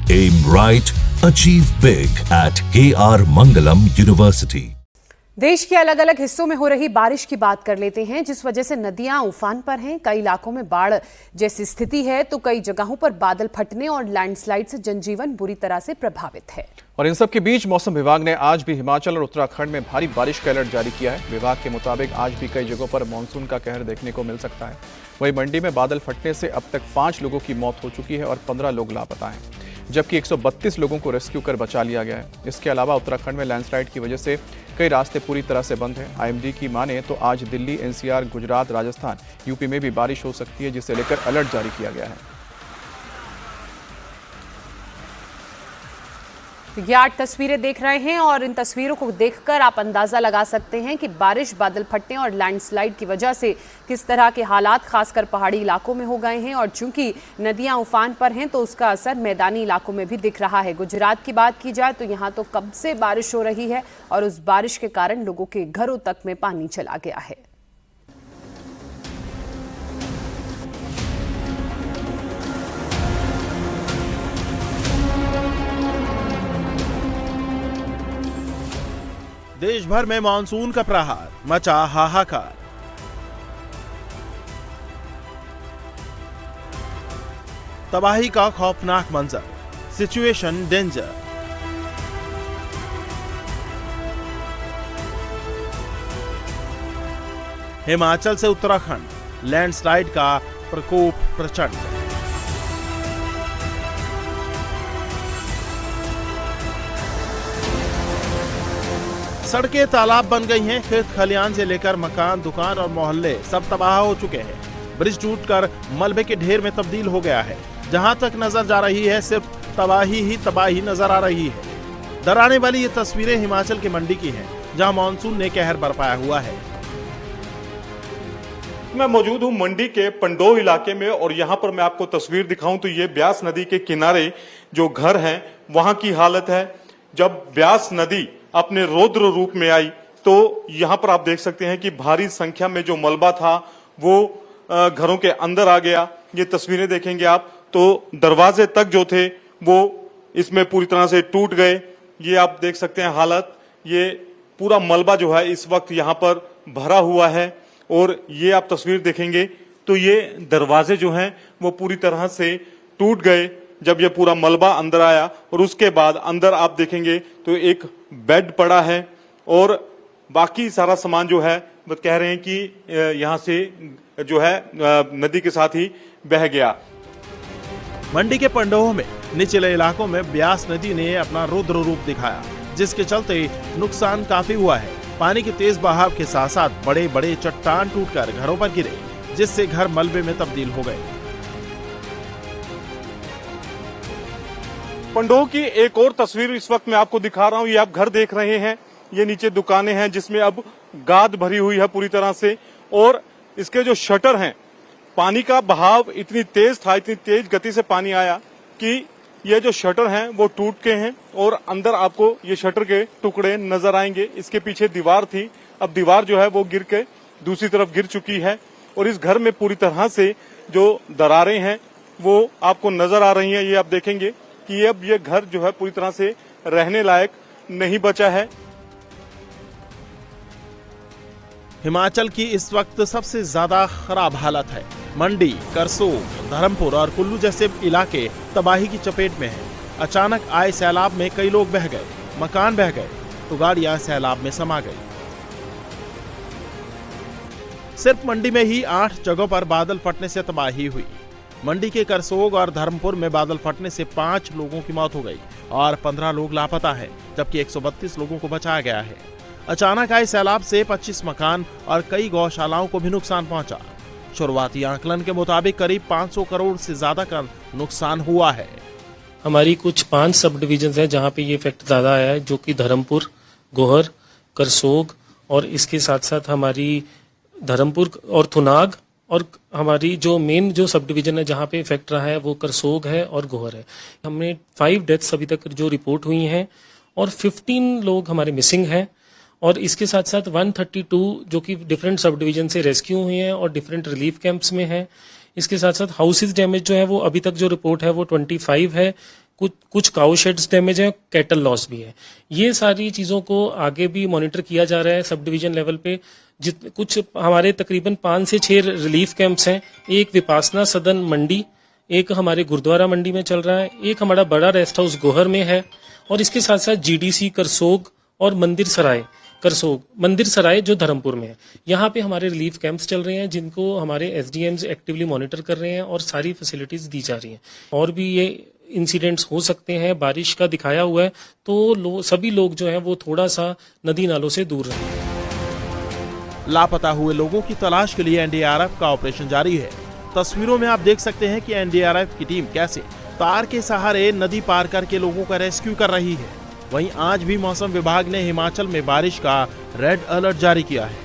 Aim right, achieve big at KR Mangalam University. देश के अलग अलग हिस्सों में हो रही बारिश की बात कर लेते हैं, जिस वजह से नदियां उफान पर हैं। कई इलाकों में बाढ़ जैसी स्थिति है तो कई जगहों पर बादल फटने और लैंडस्लाइड से जनजीवन बुरी तरह से प्रभावित है। और इन सब के बीच मौसम विभाग ने आज भी हिमाचल और उत्तराखंड में भारी बारिश का अलर्ट जारी किया है। विभाग के मुताबिक आज भी कई जगहों पर मानसून का कहर देखने को मिल सकता है। वहीं मंडी में बादल फटने से अब तक 5 लोगों की मौत हो चुकी है और 15 लोग लापता हैं, जबकि 132 लोगों को रेस्क्यू कर बचा लिया गया है। इसके अलावा उत्तराखंड में लैंडस्लाइड की वजह से कई रास्ते पूरी तरह से बंद हैं। आईएमडी की माने तो आज दिल्ली, एनसीआर, गुजरात, राजस्थान, यूपी में भी बारिश हो सकती है, जिसे लेकर अलर्ट जारी किया गया है। तो ये 8 तस्वीरें देख रहे हैं और इन तस्वीरों को देखकर आप अंदाजा लगा सकते हैं कि बारिश, बादल फटने और लैंडस्लाइड की वजह से किस तरह के हालात खासकर पहाड़ी इलाकों में हो गए हैं। और चूंकि नदियां उफान पर हैं तो उसका असर मैदानी इलाकों में भी दिख रहा है। गुजरात की बात की जाए तो यहाँ तो कब से बारिश हो रही है और उस बारिश के कारण लोगों के घरों तक में पानी चला गया है। देश भर में मानसून का प्रहार, मचा हाहाकार। तबाही का खौफनाक मंजर, सिचुएशन डेंजर। हिमाचल से उत्तराखंड, लैंडस्लाइड का प्रकोप प्रचंड। सड़कें तालाब बन गई हैं, खेत खलियान से लेकर मकान, दुकान और मोहल्ले सब तबाह हो चुके हैं। ब्रिज टूटकर मलबे के ढेर में तब्दील हो गया है। जहां तक नजर जा रही है सिर्फ तबाही ही तबाही नजर आ रही है। डराने वाली ये तस्वीरें हिमाचल के मंडी की हैं, जहां मानसून ने कहर बरपाया हुआ है। मैं मौजूद हूं मंडी के पंडोह इलाके में और यहां पर मैं आपको तस्वीर दिखाऊं तो ये ब्यास नदी के किनारे जो घर हैं वहां की हालत है। जब ब्यास नदी अपने रौद्र रूप में आई तो यहां पर आप देख सकते हैं कि भारी संख्या में जो मलबा था वो घरों के अंदर आ गया। ये तस्वीरें देखेंगे आप तो दरवाजे तक जो थे वो इसमें पूरी तरह से टूट गए। ये आप देख सकते हैं हालत, ये पूरा मलबा जो है इस वक्त यहाँ पर भरा हुआ है। और ये आप तस्वीर देखेंगे तो ये दरवाजे जो हैं वो पूरी तरह से टूट गए जब ये पूरा मलबा अंदर आया। और उसके बाद अंदर आप देखेंगे तो एक बेड पड़ा है और बाकी सारा सामान जो है वो कह रहे हैं कि यहाँ से जो है नदी के साथ ही बह गया। मंडी के पंडोह में निचले इलाकों में ब्यास नदी ने अपना रुद्र रूप दिखाया, जिसके चलते नुकसान काफी हुआ है। पानी के तेज बहाव के साथ साथ बड़े बड़े चट्टान टूटकर घरों पर गिरे, जिससे घर मलबे में तब्दील हो गए। पंडोह की एक और तस्वीर इस वक्त मैं आपको दिखा रहा हूं। ये आप घर देख रहे हैं, ये नीचे दुकानें हैं जिसमें अब गाद भरी हुई है पूरी तरह से। और इसके जो शटर हैं, पानी का बहाव इतनी तेज था, इतनी तेज गति से पानी आया कि ये जो शटर हैं वो टूट के हैं और अंदर आपको ये शटर के टुकड़े नजर आएंगे। इसके पीछे दीवार थी, अब दीवार जो है वो गिर के दूसरी तरफ गिर चुकी है और इस घर में पूरी तरह से जो दरारें हैं वो आपको नजर आ रही हैं। ये आप देखेंगे कि अब ये घर जो है पूरी तरह से रहने लायक नहीं बचा है। हिमाचल की इस वक्त सबसे ज्यादा खराब हालत है। मंडी, करसोग, धर्मपुर और कुल्लू जैसे इलाके तबाही की चपेट में हैं। अचानक आए सैलाब में कई लोग बह गए, मकान बह गए तो गाड़ियां सैलाब में समा गई। सिर्फ मंडी में ही 8 जगहों पर बादल फटने से तबाही हुई। मंडी के करसोग और धर्मपुर में बादल फटने से 5 लोगों की मौत हो गई और 15 लोग लापता हैं, जबकि 132 लोगों को बचाया गया है। अचानक आए सैलाब से 25 मकान और कई गौशालाओं को भी नुकसान पहुंचा। शुरुआती आकलन के मुताबिक करीब 500 करोड़ से ज्यादा का नुकसान हुआ है। हमारी कुछ 5 सब डिवीजन है जहाँ पे ये इफेक्ट ज्यादा आया है, जो कि धर्मपुर, गोहर, करसोग और इसके साथ साथ हमारी धर्मपुर और थुनाग, और हमारी जो मेन जो सब डिवीजन है जहाँ पे इफेक्ट रहा है वो करसोग है और गोहर है। हमने 5 डेथ्स अभी तक जो रिपोर्ट हुई हैं और 15 लोग हमारे मिसिंग हैं। और इसके साथ साथ 132 जो कि डिफरेंट सब डिवीजन से रेस्क्यू हुए हैं और डिफरेंट रिलीफ कैंप्स में हैं। इसके साथ साथ हाउसेज डैमेज जो है वो अभी तक जो रिपोर्ट है वो 25 है, कुछ काउ शेड्स डैमेज है, कैटल लॉस भी है। ये सारी चीजों को आगे भी मॉनिटर किया जा रहा है सब डिवीजन लेवल पे। कुछ हमारे तकरीबन 5 से 6 रिलीफ कैंप्स हैं। एक विपासना सदन मंडी, एक हमारे गुरुद्वारा मंडी में चल रहा है, एक हमारा बड़ा रेस्ट हाउस गोहर में है, और इसके साथ साथ जीडीसी करसोग और मंदिर सराय जो धर्मपुर में है। यहाँ पे हमारे रिलीफ कैंप्स चल रहे हैं जिनको हमारे एसडीएम्स एक्टिवली मॉनिटर कर रहे हैं और सारी फैसिलिटीज दी जा रही हैं। और भी ये इंसिडेंट्स हो सकते हैं, बारिश का दिखाया हुआ है, तो सभी लोग जो हैं वो थोड़ा सा नदी नालों से दूर रहें। लापता हुए लोगों की तलाश के लिए एनडीआरएफ का ऑपरेशन जारी है। तस्वीरों में आप देख सकते हैं कि एनडीआरएफ की टीम कैसे तार के सहारे नदी पार करके लोगों का रेस्क्यू कर रही है। वहीं आज भी मौसम विभाग ने हिमाचल में बारिश का रेड अलर्ट जारी किया है,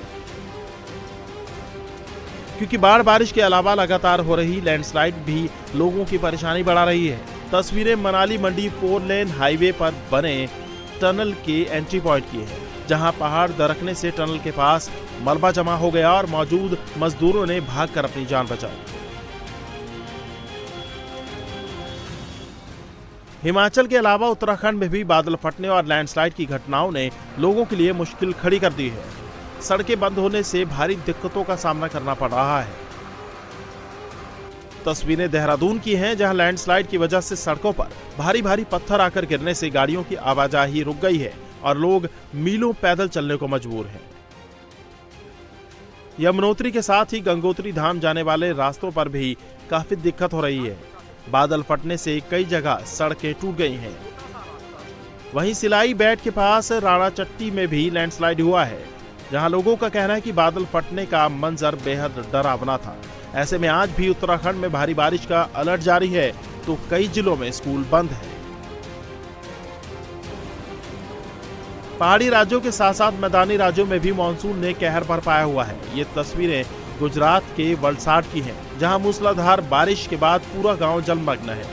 क्योंकि बारिश के अलावा लगातार हो रही लैंडस्लाइड भी लोगों की परेशानी बढ़ा रही है। तस्वीरें मनाली मंडी 4 लेन हाईवे पर बने टनल के एंट्री पॉइंट की है, जहां पहाड़ दरकने से टनल के पास मलबा जमा हो गया और मौजूद मजदूरों ने भागकर अपनी जान बचाई। हिमाचल के अलावा उत्तराखंड में भी बादल फटने और लैंडस्लाइड की घटनाओं ने लोगों के लिए मुश्किल खड़ी कर दी है। सड़कें बंद होने से भारी दिक्कतों का सामना करना पड़ रहा है। तस्वीरें देहरादून की हैं, जहां लैंडस्लाइड की वजह से सड़कों पर भारी पत्थर आकर गिरने से गाड़ियों की आवाजाही रुक गई है और लोग मीलों पैदल चलने को मजबूर हैं। यमुनोत्री के साथ ही गंगोत्री धाम जाने वाले रास्तों पर भी काफी दिक्कत हो रही है। बादल फटने से कई जगह सड़कें टूट गई हैं। वहीं सिलाई बैट के पास राणा चट्टी में भी लैंडस्लाइड हुआ है, जहां लोगों का कहना है कि बादल फटने का मंजर बेहद डरावना था। ऐसे में आज भी उत्तराखंड में भारी बारिश का अलर्ट जारी है, तो कई जिलों में स्कूल बंद है। पहाड़ी राज्यों के साथ साथ मैदानी राज्यों में भी मानसून ने कहर बरपाया हुआ है। ये तस्वीरें गुजरात के वलसाड की हैं, जहां मूसलाधार बारिश के बाद पूरा गांव जलमग्न है।